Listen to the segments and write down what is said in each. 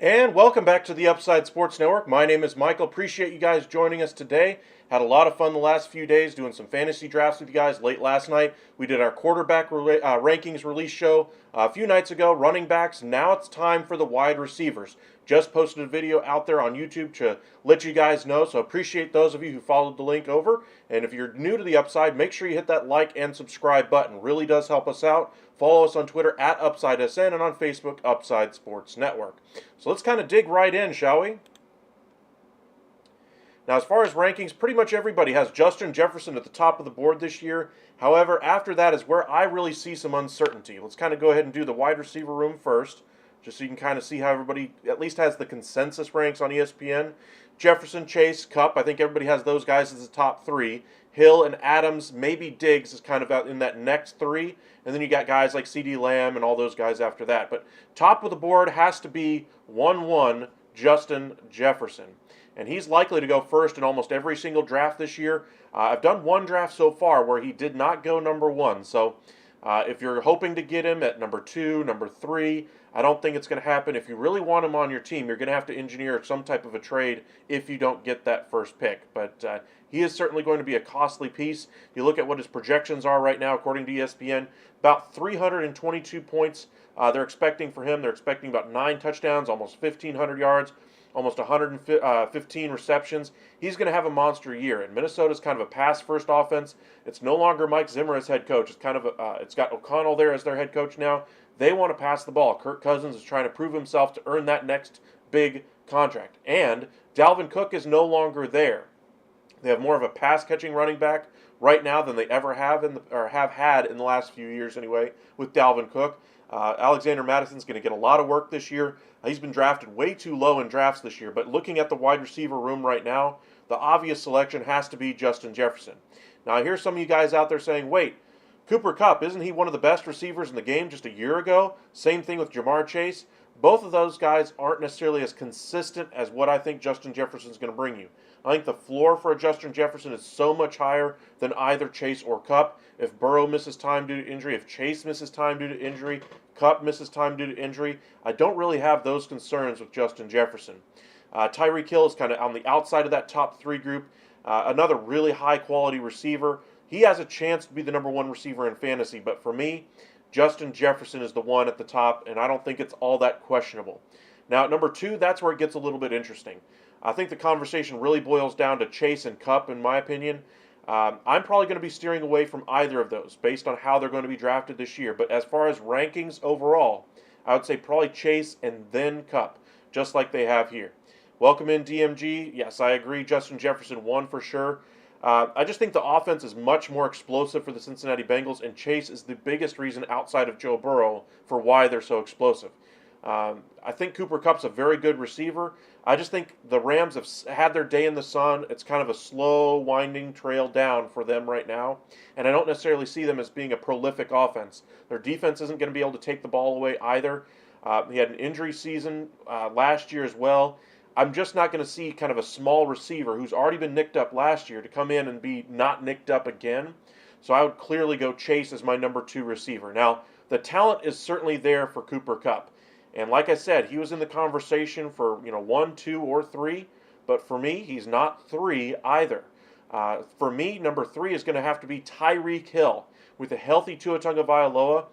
And welcome back to the Upside Sports Network. My name is Michael. Appreciate you guys joining us today. Had a lot of fun the last few days doing some fantasy drafts with you guys. Late last night, we did our quarterback rankings release show a few nights ago, running backs. Now it's time for the wide receivers. Just posted a video out there on YouTube to let you guys know, so appreciate those of you who followed the link over. And if you're new to the Upside, make sure you hit that like and subscribe button. Really does help us out. Follow us on Twitter at UpsideSN and on Facebook, Upside Sports Network. So let's kind of dig right in, shall we? Now, as far as rankings, pretty much everybody has Justin Jefferson at the top of the board this year. However, after that is where I really see some uncertainty. Let's kind of go ahead and do the wide receiver room first, just so you can kind of see how everybody at least has the consensus ranks on ESPN. Jefferson, Chase, Kupp, I think everybody has those guys as the top three. Hill and Adams, maybe Diggs is kind of out in that next three. And then you got guys like CeeDee Lamb and all those guys after that. But top of the board has to be 1-1 Justin Jefferson. And he's likely to go first in almost every single draft this year. I've done one draft so far where he did not go number one. So if you're hoping to get him at number 2, number 3, I don't think it's going to happen. If you really want him on your team, you're going to have to engineer some type of a trade if you don't get that first pick. But he is certainly going to be a costly piece. You look at what his projections are right now, according to ESPN, about 322 points they're expecting for him. They're expecting about 9 touchdowns, almost 1,500 yards, almost 115 receptions. He's going to have a monster year. And Minnesota's kind of a pass-first offense. It's no longer Mike Zimmer as head coach. It's kind of it's got O'Connell there as their head coach now. They want to pass the ball. Kirk Cousins is trying to prove himself to earn that next big contract. And Dalvin Cook is no longer there. They have more of a pass-catching running back right now than they ever have have had in the last few years anyway with Dalvin Cook. Alexander Madison's going to get a lot of work this year. He's been drafted way too low in drafts this year, but looking at the wide receiver room right now, the obvious selection has to be Justin Jefferson. Now, I hear some of you guys out there saying, wait, Cooper Kupp, isn't he one of the best receivers in the game just a year ago? Same thing with Jamar Chase. Both of those guys aren't necessarily as consistent as what I think Justin Jefferson's going to bring you. I think the floor for a Justin Jefferson is so much higher than either Chase or Kupp. If Burrow misses time due to injury, if Chase misses time due to injury, Kupp misses time due to injury, I don't really have those concerns with Justin Jefferson. Tyreek Hill is kind of on the outside of that top 3 group. Another really high-quality receiver. He has a chance to be the number 1 receiver in fantasy, but for me, Justin Jefferson is the one at the top, and I don't think it's all that questionable. Now, at number 2, that's where it gets a little bit interesting. I think the conversation really boils down to Chase and Kupp, in my opinion. I'm probably going to be steering away from either of those based on how they're going to be drafted this year. But as far as rankings overall, I would say probably Chase and then Kupp, just like they have here. Welcome in, DMG. Yes, I agree. Justin Jefferson won for sure. I just think the offense is much more explosive for the Cincinnati Bengals, and Chase is the biggest reason outside of Joe Burrow for why they're so explosive. I think Cooper Kupp's a very good receiver. I just think the Rams have had their day in the sun. It's kind of a slow, winding trail down for them right now, and I don't necessarily see them as being a prolific offense. Their defense isn't going to be able to take the ball away either. He had an injury season last year as well. I'm just not going to see kind of a small receiver who's already been nicked up last year to come in and be not nicked up again. So I would clearly go Chase as my number 2 receiver. Now, the talent is certainly there for Cooper Kupp. And like I said, he was in the conversation for 1, 2, or 3. But for me, he's not 3 either. For me, number 3 is going to have to be Tyreek Hill. With a healthy Tua Tagovailoa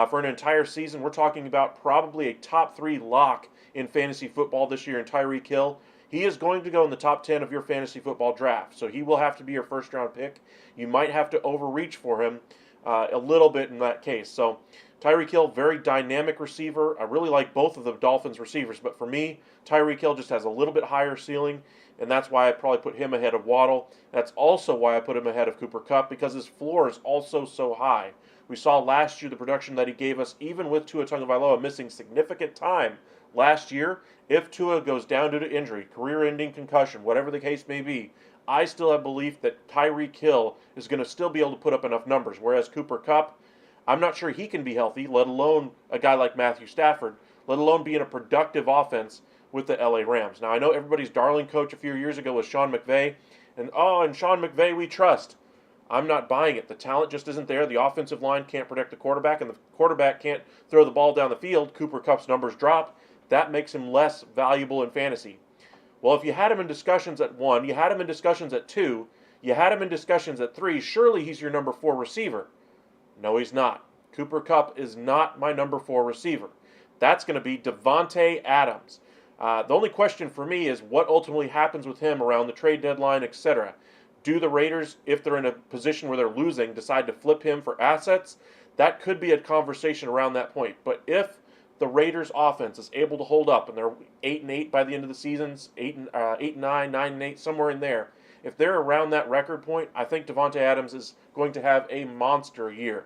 for an entire season, we're talking about probably a top 3 lock in fantasy football this year in Tyreek Hill. He is going to go in the top 10 of your fantasy football draft, so he will have to be your first-round pick. You might have to overreach for him a little bit in that case. So Tyreek Hill, very dynamic receiver. I really like both of the Dolphins receivers, but for me, Tyreek Hill just has a little bit higher ceiling, and that's why I probably put him ahead of Waddle. That's also why I put him ahead of Cooper Kupp, because his floor is also so high. We saw last year the production that he gave us, even with Tua Tagovailoa missing significant time last year. If Tua goes down due to injury, career-ending concussion, whatever the case may be, I still have belief that Tyreek Hill is going to still be able to put up enough numbers, whereas Cooper Kupp, I'm not sure he can be healthy, let alone a guy like Matthew Stafford, let alone be in a productive offense with the LA Rams. Now, I know everybody's darling coach a few years ago was Sean McVay, and Sean McVay we trust. I'm not buying it. The talent just isn't there. The offensive line can't protect the quarterback, and the quarterback can't throw the ball down the field. Cooper Kupp's numbers drop. That makes him less valuable in fantasy. Well, if you had him in discussions at 1, you had him in discussions at 2, you had him in discussions at 3, surely he's your number 4 receiver. No, he's not. Cooper Kupp is not my number 4 receiver. That's going to be Davante Adams. The only question for me is what ultimately happens with him around the trade deadline, etc. Do the Raiders, if they're in a position where they're losing, decide to flip him for assets? That could be a conversation around that point. But if the Raiders' offense is able to hold up, and they're 8-8 by the end of the seasons, 8-9, 9-8, somewhere in there. If they're around that record point, I think Davante Adams is going to have a monster year.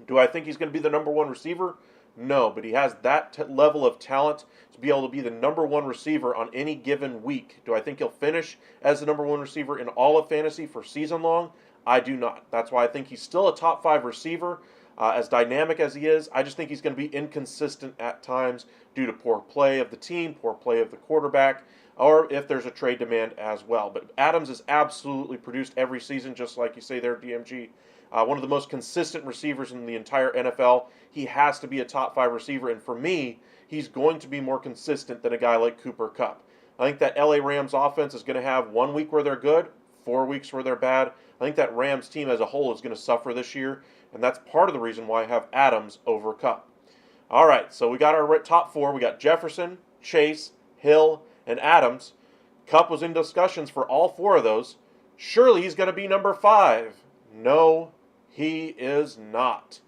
Do I think he's going to be the number 1 receiver? No, but he has that level of talent to be able to be the number 1 receiver on any given week. Do I think he'll finish as the number 1 receiver in all of fantasy for season long? I do not. That's why I think he's still a top 5 receiver. As dynamic as he is, I just think he's going to be inconsistent at times due to poor play of the team, poor play of the quarterback, or if there's a trade demand as well. But Adams has absolutely produced every season, just like you say there, DMG. One of the most consistent receivers in the entire NFL. He has to be a top 5 receiver, and for me, he's going to be more consistent than a guy like Cooper Kupp. I think that LA Rams offense is going to have 1 week where they're good, 4 weeks where they're bad. I think that Rams team as a whole is going to suffer this year, and that's part of the reason why I have Adams over Kupp. All right, so we got our top 4. We got Jefferson, Chase, Hill, and Adams. Kupp was in discussions for all 4 of those. Surely he's going to be number 5. No, he is not.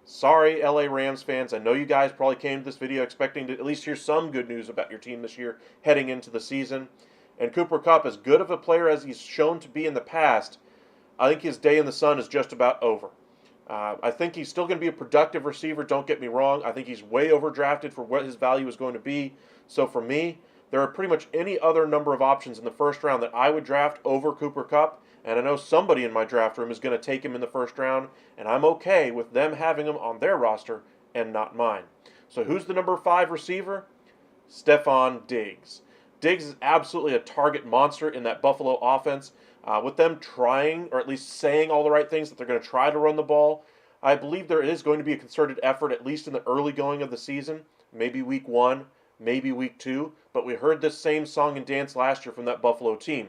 Sorry, LA Rams fans. I know you guys probably came to this video expecting to at least hear some good news about your team this year heading into the season. And Cooper Kupp, as good of a player as he's shown to be in the past, I think his day in the sun is just about over. I think he's still going to be a productive receiver, don't get me wrong. I think he's way overdrafted for what his value is going to be. So for me, there are pretty much any other number of options in the first round that I would draft over Cooper Kupp. And I know somebody in my draft room is going to take him in the first round, and I'm okay with them having him on their roster and not mine. So who's the number 5 receiver? Stefon Diggs. Diggs is absolutely a target monster in that Buffalo offense. With them trying, or at least saying all the right things, that they're going to try to run the ball, I believe there is going to be a concerted effort, at least in the early going of the season, maybe week 1, maybe week 2, but we heard this same song and dance last year from that Buffalo team.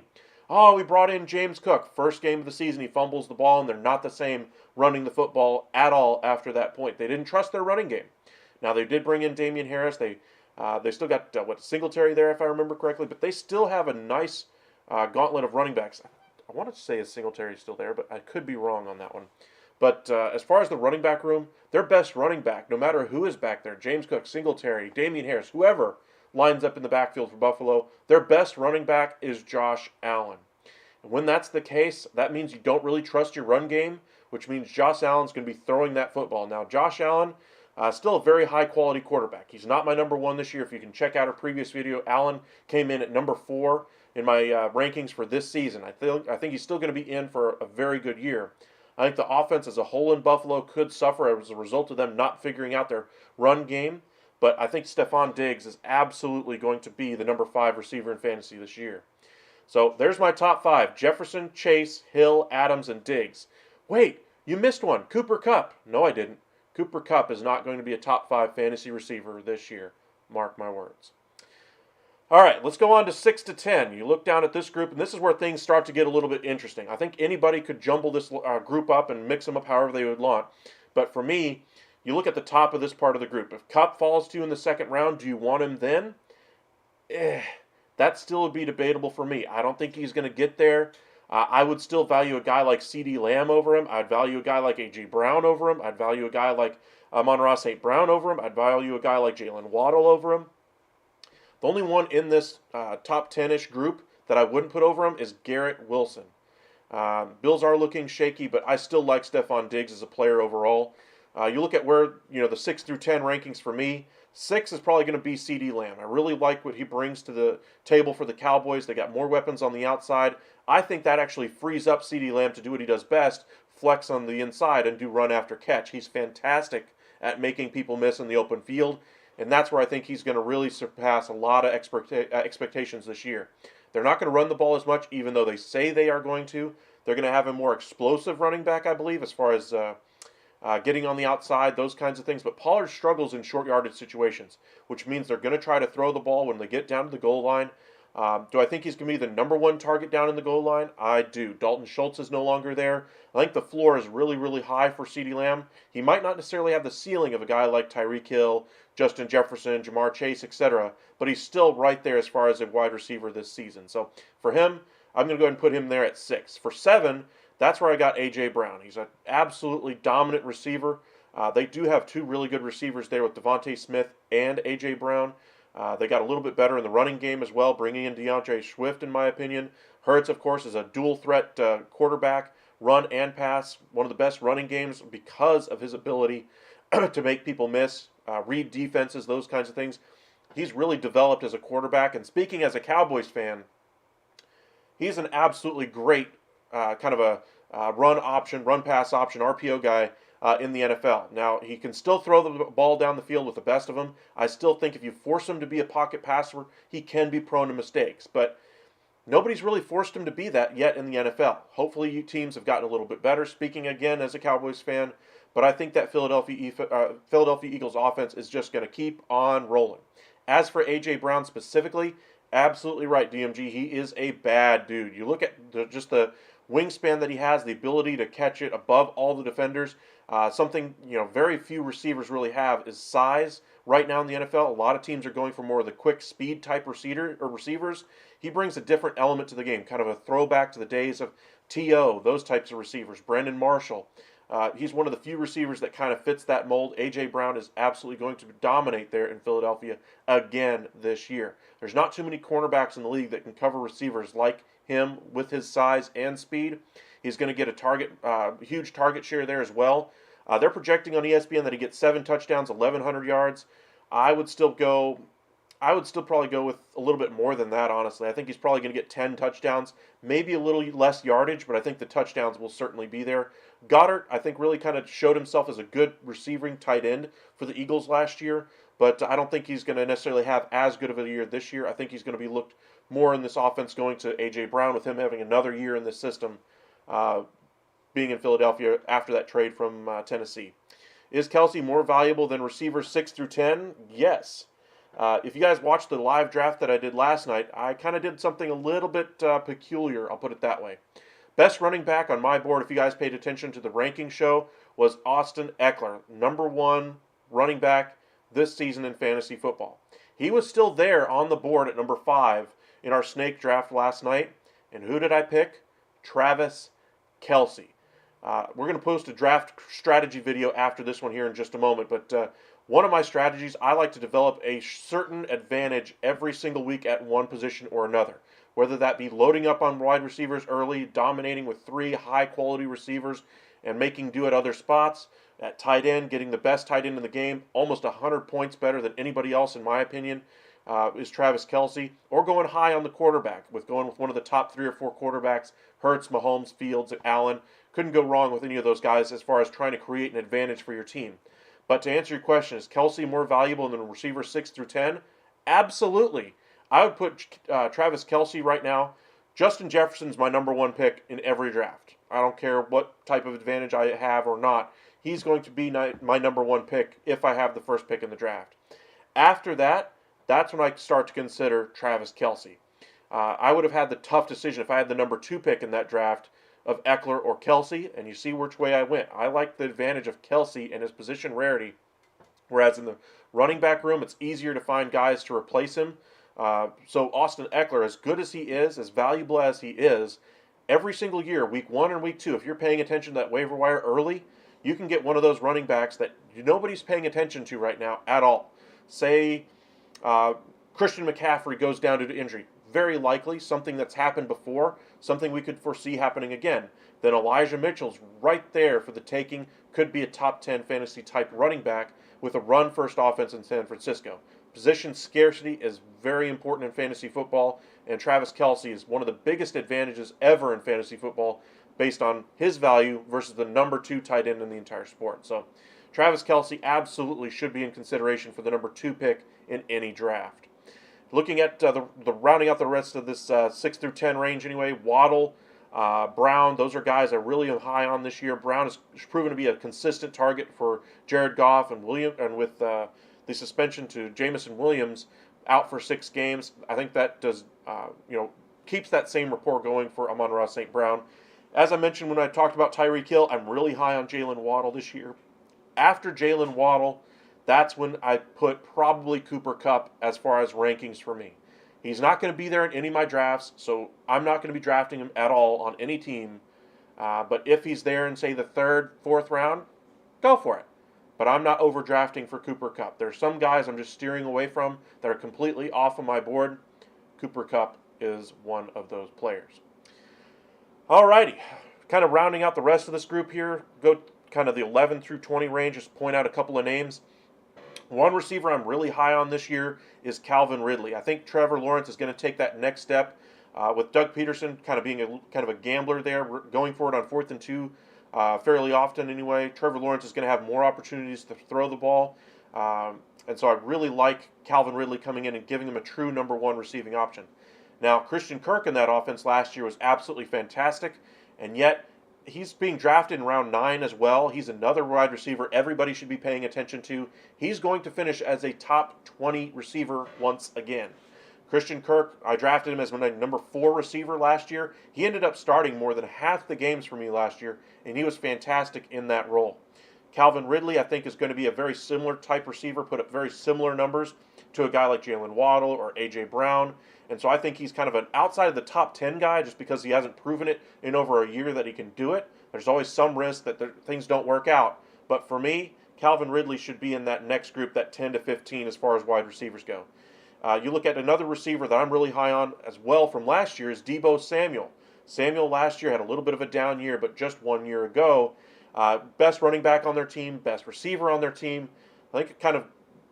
Oh, we brought in James Cook. First game of the season, he fumbles the ball, and they're not the same running the football at all after that point. They didn't trust their running game. Now, they did bring in Damian Harris. They still got, Singletary there, if I remember correctly, but they still have a nice gauntlet of running backs. I wanted to say Singletary is still there, but I could be wrong on that one. But as far as the running back room, their best running back, no matter who is back there, James Cook, Singletary, Damian Harris, whoever lines up in the backfield for Buffalo, their best running back is Josh Allen. And when that's the case, that means you don't really trust your run game, which means Josh Allen's going to be throwing that football. Now, Josh Allen, still a very high-quality quarterback. He's not my number 1 this year. If you can check out our previous video, Allen came in at number 4 in my rankings for this season. I think he's still going to be in for a very good year. I think the offense as a whole in Buffalo could suffer as a result of them not figuring out their run game. But I think Stefon Diggs is absolutely going to be the number 5 receiver in fantasy this year. So there's my top 5. Jefferson, Chase, Hill, Adams, and Diggs. Wait, you missed one. Cooper Kupp. No, I didn't. Cooper Kupp is not going to be a top 5 fantasy receiver this year. Mark my words. All right, let's go on to 6 to 10. You look down at this group, and this is where things start to get a little bit interesting. I think anybody could jumble this group up and mix them up however they would want. But for me, you look at the top of this part of the group. If Kupp falls to you in the second round, do you want him then? That still would be debatable for me. I don't think he's going to get there. I would still value a guy like CeeDee Lamb over him. I'd value a guy like A.J. Brown over him. I'd value a guy like Amon-Ra St. Brown over him. I'd value a guy like Jalen Waddle over him. The only one in this top 10-ish group that I wouldn't put over him is Garrett Wilson. Bills are looking shaky, but I still like Stefon Diggs as a player overall. You look at where, the 6 through 10 rankings for me, 6 is probably going to be CeeDee Lamb. I really like what he brings to the table for the Cowboys. They got more weapons on the outside. I think that actually frees up CeeDee Lamb to do what he does best, flex on the inside and do run after catch. He's fantastic at making people miss in the open field, and that's where I think he's going to really surpass a lot of expectations this year. They're not going to run the ball as much, even though they say they are going to. They're going to have a more explosive running back, I believe, as far as getting on the outside, those kinds of things. But Pollard struggles in short yardage situations, which means they're going to try to throw the ball when they get down to the goal line. Do I think he's going to be the number one target down in the goal line? I do. Dalton Schultz is no longer there. I think the floor is really, really high for CeeDee Lamb. He might not necessarily have the ceiling of a guy like Tyreek Hill, Justin Jefferson, Jamar Chase, etc., but he's still right there as far as a wide receiver this season. So for him, I'm going to go ahead and put him there at 6. For 7, that's where I got A.J. Brown. He's an absolutely dominant receiver. They do have 2 really good receivers there with Devontae Smith and A.J. Brown. They got a little bit better in the running game as well, bringing in DeAndre Swift, in my opinion. Hurts, of course, is a dual-threat quarterback, run and pass. One of the best running games because of his ability to make people miss, read defenses, those kinds of things. He's really developed as a quarterback. And speaking as a Cowboys fan, he's an absolutely great kind of a run-pass option, RPO guy in the NFL. Now, he can still throw the ball down the field with the best of them. I still think if you force him to be a pocket passer, he can be prone to mistakes. But nobody's really forced him to be that yet in the NFL. Hopefully, you teams have gotten a little bit better, speaking again as a Cowboys fan. But I think that Philadelphia Eagles offense is just going to keep on rolling. As for A.J. Brown specifically, absolutely right, DMG. He is a bad dude. You look at just the wingspan that he has, the ability to catch it above all the defenders. Something very few receivers really have is size. Right now in the NFL, a lot of teams are going for more of the quick speed type receivers. He brings a different element to the game, kind of a throwback to the days of T.O., those types of receivers. Brandon Marshall. He's one of the few receivers that kind of fits that mold. A.J. Brown is absolutely going to dominate there in Philadelphia again this year. There's not too many cornerbacks in the league that can cover receivers like him with his size and speed. He's going to get a huge target share there as well. They're projecting on ESPN that he gets 7 touchdowns, 1,100 yards. I would still probably go with a little bit more than that, honestly. I think he's probably going to get 10 touchdowns, maybe a little less yardage, but I think the touchdowns will certainly be there. Goddard, I think, really kind of showed himself as a good receiving tight end for the Eagles last year, but I don't think he's going to necessarily have as good of a year this year. I think he's going to be looked more in this offense going to A.J. Brown with him having another year in this system, being in Philadelphia after that trade from Tennessee. Is Kelce more valuable than receivers 6 through 10? Yes. If you guys watched the live draft that I did last night, I kind of did something a little bit peculiar, I'll put it that way. Best running back on my board, if you guys paid attention to the ranking show, was Austin Eckler, number 1 running back this season in fantasy football. He was still there on the board at number 5 in our snake draft last night. And who did I pick? Travis Kelce. We're going to post a draft strategy video after this one here in just a moment, but one of my strategies, I like to develop a certain advantage every single week at one position or another. Whether that be loading up on wide receivers early, dominating with 3 high-quality receivers, and making do at other spots. At tight end, getting the best tight end in the game, almost 100 points better than anybody else, in my opinion, is Travis Kelce. Or going high on the quarterback, going with one of the top 3 or 4 quarterbacks, Hurts, Mahomes, Fields, Allen. Couldn't go wrong with any of those guys as far as trying to create an advantage for your team. But to answer your question, is Kelce more valuable than receiver 6 through 10? Absolutely. I would put Travis Kelce right now. Justin Jefferson's my number 1 pick in every draft. I don't care what type of advantage I have or not. He's going to be my number 1 pick if I have the first pick in the draft. After that, that's when I start to consider Travis Kelce. I would have had the tough decision if I had the number 2 pick in that draft of Eckler or Kelce, and you see which way I went. I like the advantage of Kelce and his position rarity, whereas in the running back room, it's easier to find guys to replace him. So Austin Eckler, as good as he is, as valuable as he is, every single year, week 1 and week 2, if you're paying attention to that waiver wire early, you can get one of those running backs that nobody's paying attention to right now at all. Say Christian McCaffrey goes down due to injury. Very likely something that's happened before, something we could foresee happening again. Then Elijah Mitchell's right there for the taking, could be a top 10 fantasy type running back with a run first offense in San Francisco. Position scarcity is very important in fantasy football, and Travis Kelce is one of the biggest advantages ever in fantasy football based on his value versus the number 2 tight end in the entire sport. So Travis Kelce absolutely should be in consideration for the number 2 pick in any draft. Looking at the rounding out the rest of this 6 through 10 range anyway, Waddle, Brown, those are guys I really am high on this year. Brown has proven to be a consistent target for Jared Goff and with the suspension to Jameson Williams out for 6 games. I think that does keeps that same rapport going for Amon-Ra St. Brown. As I mentioned when I talked about Tyreek Hill, I'm really high on Jalen Waddle this year. After Jalen Waddle, that's when I put probably Cooper Kupp as far as rankings for me. He's not going to be there in any of my drafts, so I'm not going to be drafting him at all on any team. But if he's there in, say, the 3rd, 4th round, go for it. But I'm not overdrafting for Cooper Kupp. There's some guys I'm just steering away from that are completely off of my board. Cooper Kupp is one of those players. Alrighty, kind of rounding out the rest of this group here, go kind of the 11 through 20 range, just point out a couple of names. One receiver I'm really high on this year is Calvin Ridley. I think Trevor Lawrence is going to take that next step with Doug Peterson kind of being a gambler there. We're going for it on 4th and 2 fairly often anyway. Trevor Lawrence is going to have more opportunities to throw the ball. And so I really like Calvin Ridley coming in and giving him a true number 1 receiving option. Now, Christian Kirk in that offense last year was absolutely fantastic, and yet he's being drafted in round 9 as well. He's another wide receiver everybody should be paying attention to. He's going to finish as a top 20 receiver once again. Christian Kirk, I drafted him as my number 4 receiver last year. He ended up starting more than half the games for me last year, and he was fantastic in that role. Calvin Ridley, I think, is going to be a very similar type receiver, put up very similar numbers to a guy like Jalen Waddle or A.J. Brown. And so I think he's kind of an outside of the top 10 guy just because he hasn't proven it in over a year that he can do it. There's always some risk that things don't work out. But for me, Calvin Ridley should be in that next group, that 10 to 15 as far as wide receivers go. You look at another receiver that I'm really high on as well from last year is Deebo Samuel. Samuel last year had a little bit of a down year, but just 1 year ago, best running back on their team, best receiver on their team. I think kind of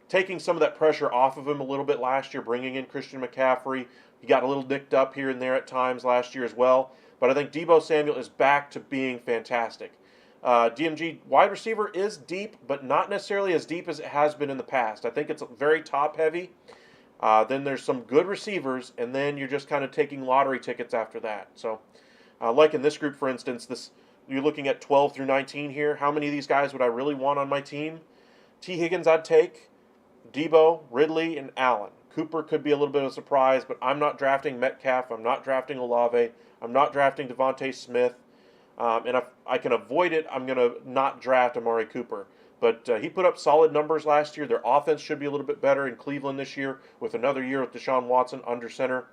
taking some of that pressure off of him a little bit last year, bringing in Christian McCaffrey. He got a little nicked up here and there at times last year as well. But I think Deebo Samuel is back to being fantastic. DMG wide receiver is deep, but not necessarily as deep as it has been in the past. I think it's very top-heavy. Then there's some good receivers, and then you're just kind of taking lottery tickets after that. So, like in this group, for instance, you're looking at 12 through 19 here. How many of these guys would I really want on my team? T. Higgins I'd take. Deebo, Ridley, and Allen. Cooper could be a little bit of a surprise, but I'm not drafting Metcalf. I'm not drafting Olave. I'm not drafting Devontae Smith. And if I can avoid it, I'm going to not draft Amari Cooper. But he put up solid numbers last year. Their offense should be a little bit better in Cleveland this year with another year with Deshaun Watson under center.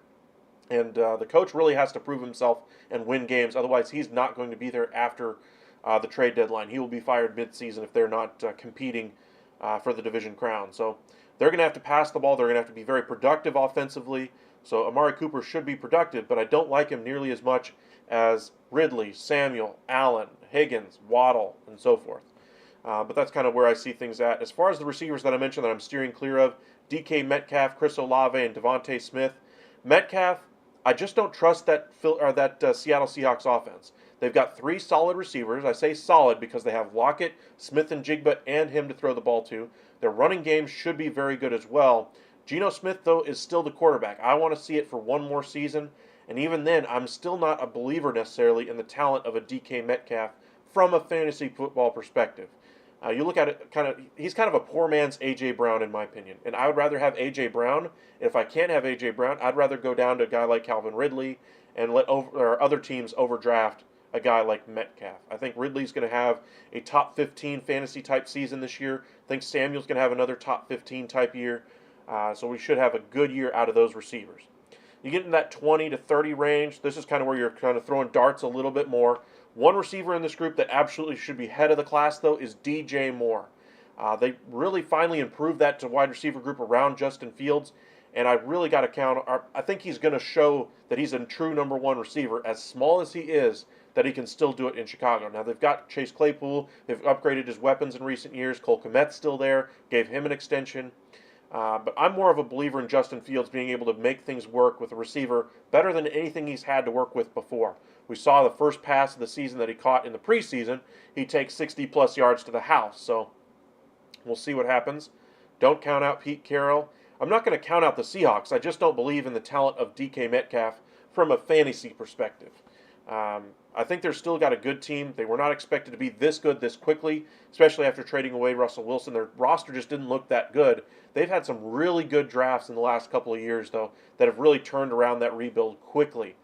And the coach really has to prove himself and win games. Otherwise, he's not going to be there after the trade deadline. He will be fired midseason if they're not competing for the division crown. So they're going to have to pass the ball. They're going to have to be very productive offensively. So Amari Cooper should be productive, but I don't like him nearly as much as Ridley, Samuel, Allen, Higgins, Waddle, and so forth. But that's kind of where I see things at. As far as the receivers that I mentioned that I'm steering clear of, DK Metcalf, Chris Olave, and Devontae Smith. Metcalf, I just don't trust that Seattle Seahawks offense. They've got 3 solid receivers. I say solid because they have Lockett, Smith and Jigba, and him to throw the ball to. Their running game should be very good as well. Geno Smith, though, is still the quarterback. I want to see it for one more season. And even then, I'm still not a believer necessarily in the talent of a DK Metcalf from a fantasy football perspective. You look at it, he's kind of a poor man's A.J. Brown in my opinion, and I would rather have A.J. Brown. If I can't have A.J. Brown, I'd rather go down to a guy like Calvin Ridley and let or other teams overdraft a guy like Metcalf. I think Ridley's going to have a top 15 fantasy type season this year. I think Samuel's going to have another top 15 type year. So we should have a good year out of those receivers. You get in that 20 to 30 range. This is kind of where you're kind of throwing darts a little bit more. One receiver in this group that absolutely should be head of the class, though, is DJ Moore. They really finally improved that to wide receiver group around Justin Fields, and I really got to count. I think he's going to show that he's a true number one receiver, as small as he is, that he can still do it in Chicago. Now, they've got Chase Claypool. They've upgraded his weapons in recent years. Cole Kmet's still there, gave him an extension. But I'm more of a believer in Justin Fields being able to make things work with a receiver better than anything he's had to work with before. We saw the first pass of the season that he caught in the preseason. He takes 60-plus yards to the house. So we'll see what happens. Don't count out Pete Carroll. I'm not going to count out the Seahawks. I just don't believe in the talent of DK Metcalf from a fantasy perspective. I think they're still got a good team. They were not expected to be this good this quickly, especially after trading away Russell Wilson. Their roster just didn't look that good. They've had some really good drafts in the last couple of years, though, that have really turned around that rebuild quickly.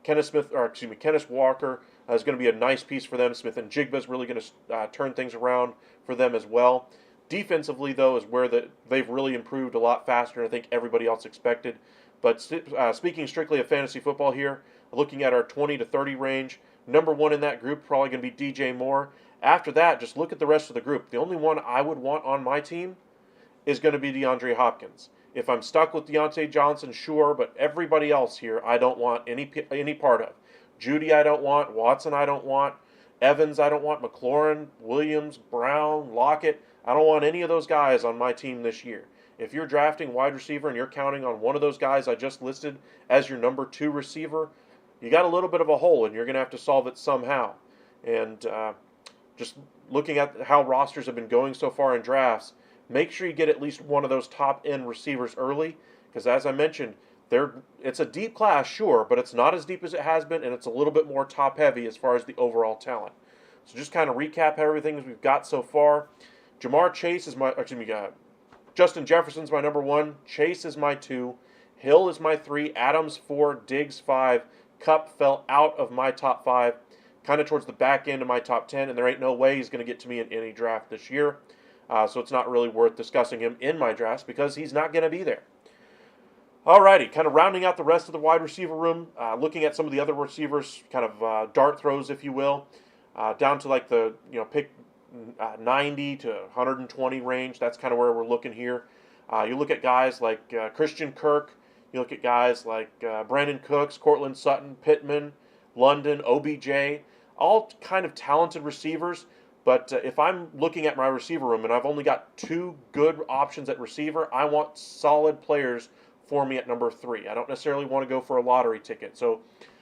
Kenneth Walker is going to be a nice piece for them. Smith and Jigba is really going to turn things around for them as well. Defensively, though, is where they've really improved a lot faster than I think everybody else expected. But speaking strictly of fantasy football here, looking at our 20 to 30 range, number one in that group probably going to be DJ Moore. After that, just look at the rest of the group. The only one I would want on my team is going to be DeAndre Hopkins. If I'm stuck with Deontay Johnson, sure, but everybody else here I don't want any part of. Judy I don't want, Watson I don't want, Evans I don't want, McLaurin, Williams, Brown, Lockett. I don't want any of those guys on my team this year. If you're drafting wide receiver and you're counting on one of those guys I just listed as your number 2 receiver, you got a little bit of a hole and you're going to have to solve it somehow. And just looking at how rosters have been going so far in drafts, make sure you get at least one of those top-end receivers early, because as I mentioned, it's a deep class, sure, but it's not as deep as it has been, and it's a little bit more top-heavy as far as the overall talent. So just kind of recap everything we've got so far. Justin Jefferson's my number 1, Chase is my 2, Hill is my 3, Adams 4, Diggs 5, Kupp fell out of my top 5, kind of towards the back end of my top 10, and there ain't no way he's going to get to me in any draft this year. So it's not really worth discussing him in my drafts because he's not going to be there. Alrighty, kind of rounding out the rest of the wide receiver room, looking at some of the other receivers, kind of dart throws, if you will, down to like the pick 90 to 120 range. That's kind of where we're looking here. You look at guys like Christian Kirk. You look at guys like Brandon Cooks, Cortland Sutton, Pittman, London, OBJ, all kind of talented receivers. But if I'm looking at my receiver room and I've only got 2 good options at receiver, I want solid players for me at number 3. I don't necessarily want to go for a lottery ticket. So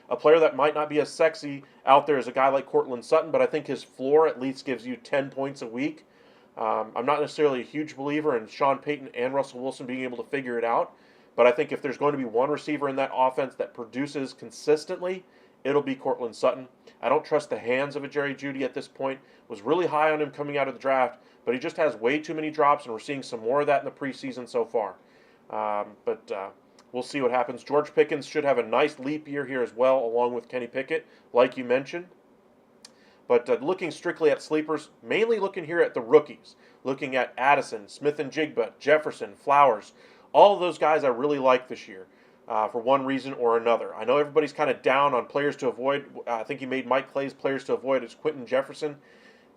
a player that might not be as sexy out there is a guy like Cortland Sutton, but I think his floor at least gives you 10 points a week. I'm not necessarily a huge believer in Sean Payton and Russell Wilson being able to figure it out, but I think if there's going to be one receiver in that offense that produces consistently, it'll be Cortland Sutton. I don't trust the hands of a Jerry Jeudy at this point. Was really high on him coming out of the draft, but he just has way too many drops, and we're seeing some more of that in the preseason so far. But we'll see what happens. George Pickens should have a nice leap year here as well, along with Kenny Pickett, like you mentioned. But looking strictly at sleepers, mainly looking here at the rookies, looking at Addison, Smith and Jigba, Jefferson, Flowers, all of those guys I really like this year. For one reason or another. I know everybody's kind of down on players to avoid. I think he made Mike Clay's players to avoid as Quentin Jefferson.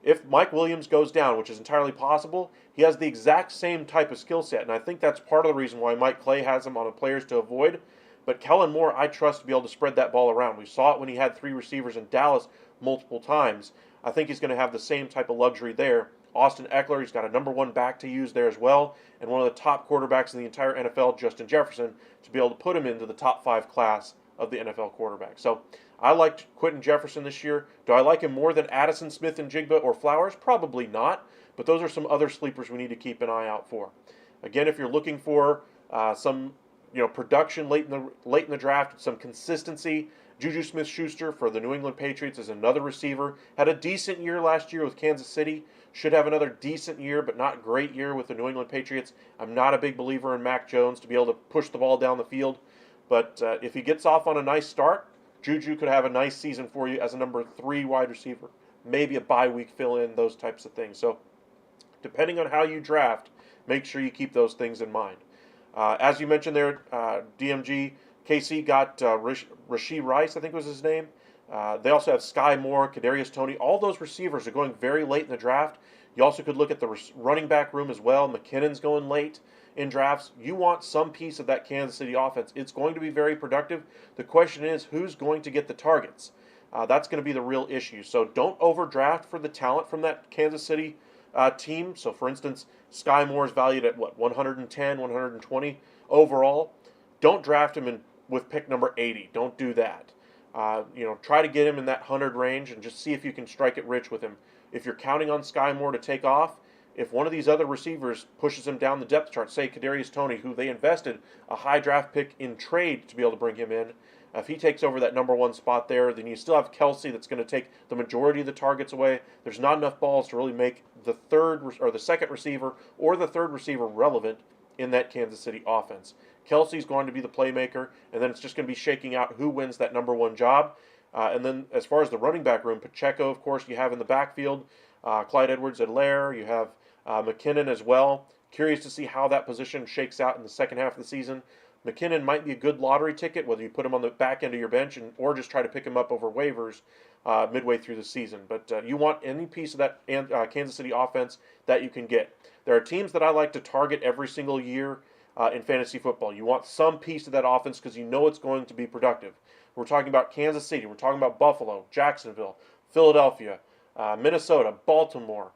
If Mike Williams goes down, which is entirely possible, he has the exact same type of skill set, and I think that's part of the reason why Mike Clay has him on the players to avoid. But Kellen Moore, I trust to be able to spread that ball around. We saw it when he had 3 receivers in Dallas multiple times. I think he's going to have the same type of luxury there. Austin Eckler, he's got a number 1 back to use there as well, and one of the top quarterbacks in the entire NFL, Justin Jefferson, to be able to put him into the top 5 class of the NFL quarterback. So I liked Quentin Jefferson this year. Do I like him more than Addison, Smith and Jigba, or Flowers? Probably not, but those are some other sleepers we need to keep an eye out for. Again, if you're looking for some production late in the draft, some consistency Juju Smith-Schuster for the New England Patriots is another receiver. Had a decent year last year with Kansas City. Should have another decent year, but not great year with the New England Patriots. I'm not a big believer in Mac Jones to be able to push the ball down the field. But if he gets off on a nice start, Juju could have a nice season for you as a number 3 wide receiver. Maybe a bye week fill-in, those types of things. So depending on how you draft, make sure you keep those things in mind. As you mentioned there, DMG, KC got Rashee Rice, I think was his name. They also have Sky Moore, Kadarius Toney. All those receivers are going very late in the draft. You also could look at the running back room as well. McKinnon's going late in drafts. You want some piece of that Kansas City offense. It's going to be very productive. The question is, who's going to get the targets? That's going to be the real issue. So don't overdraft for the talent from that Kansas City team. So, for instance, Sky Moore is valued at, 110, 120 overall. Don't draft him with pick number 80. Don't do that. Try to get him in that 100 range and just see if you can strike it rich with him. If you're counting on Sky Moore to take off, if one of these other receivers pushes him down the depth chart, say Kadarius Toney, who they invested a high draft pick in trade to be able to bring him in, if he takes over that number 1 spot there, then you still have Kelce that's going to take the majority of the targets away. There's not enough balls to really make the second receiver or the third receiver relevant in that Kansas City offense. Kelce's going to be the playmaker, and then it's just going to be shaking out who wins that number 1 job. And then as far as the running back room, Pacheco, of course, you have in the backfield. Clyde Edwards-Helaire, you have McKinnon as well. Curious to see how that position shakes out in the second half of the season. McKinnon might be a good lottery ticket, whether you put him on the back end of your bench or just try to pick him up over waivers midway through the season. But you want any piece of that Kansas City offense that you can get. There are teams that I like to target every single year in fantasy football. You want some piece of that offense because you know it's going to be productive. We're talking about Kansas City. We're talking about Buffalo, Jacksonville, Philadelphia, Minnesota, Baltimore,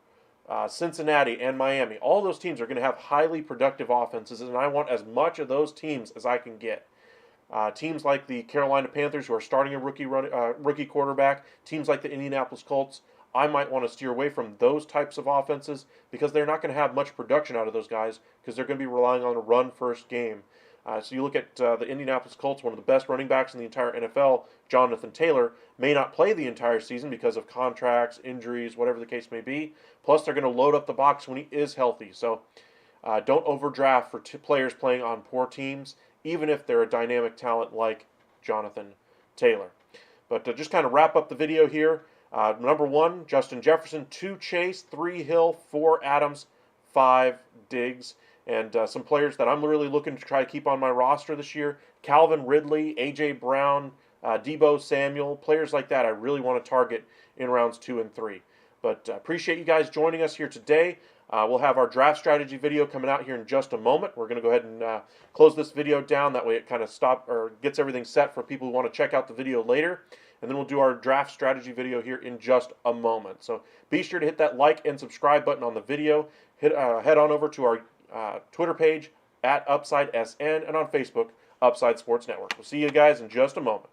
Cincinnati, and Miami. All those teams are going to have highly productive offenses, and I want as much of those teams as I can get. Teams like the Carolina Panthers, who are starting a rookie quarterback, teams like the Indianapolis Colts, I might want to steer away from those types of offenses because they're not going to have much production out of those guys because they're going to be relying on a run-first game. So you look at the Indianapolis Colts, one of the best running backs in the entire NFL, Jonathan Taylor, may not play the entire season because of contracts, injuries, whatever the case may be. Plus, they're going to load up the box when he is healthy. So don't overdraft for players playing on poor teams, even if they're a dynamic talent like Jonathan Taylor. But to just kind of wrap up the video here, number 1, Justin Jefferson, 2, Chase, 3, Hill, 4, Adams, 5, Diggs. And some players that I'm really looking to try to keep on my roster this year, Calvin Ridley, A.J. Brown, Deebo Samuel, players like that I really want to target in rounds 2 and 3. But appreciate you guys joining us here today. We'll have our draft strategy video coming out here in just a moment. We're going to go ahead and close this video down. That way it kind of gets everything set for people who want to check out the video later. And then we'll do our draft strategy video here in just a moment. So be sure to hit that like and subscribe button on the video. Head on over to our Twitter page @UpsideSN and on Facebook, Upside Sports Network. We'll see you guys in just a moment.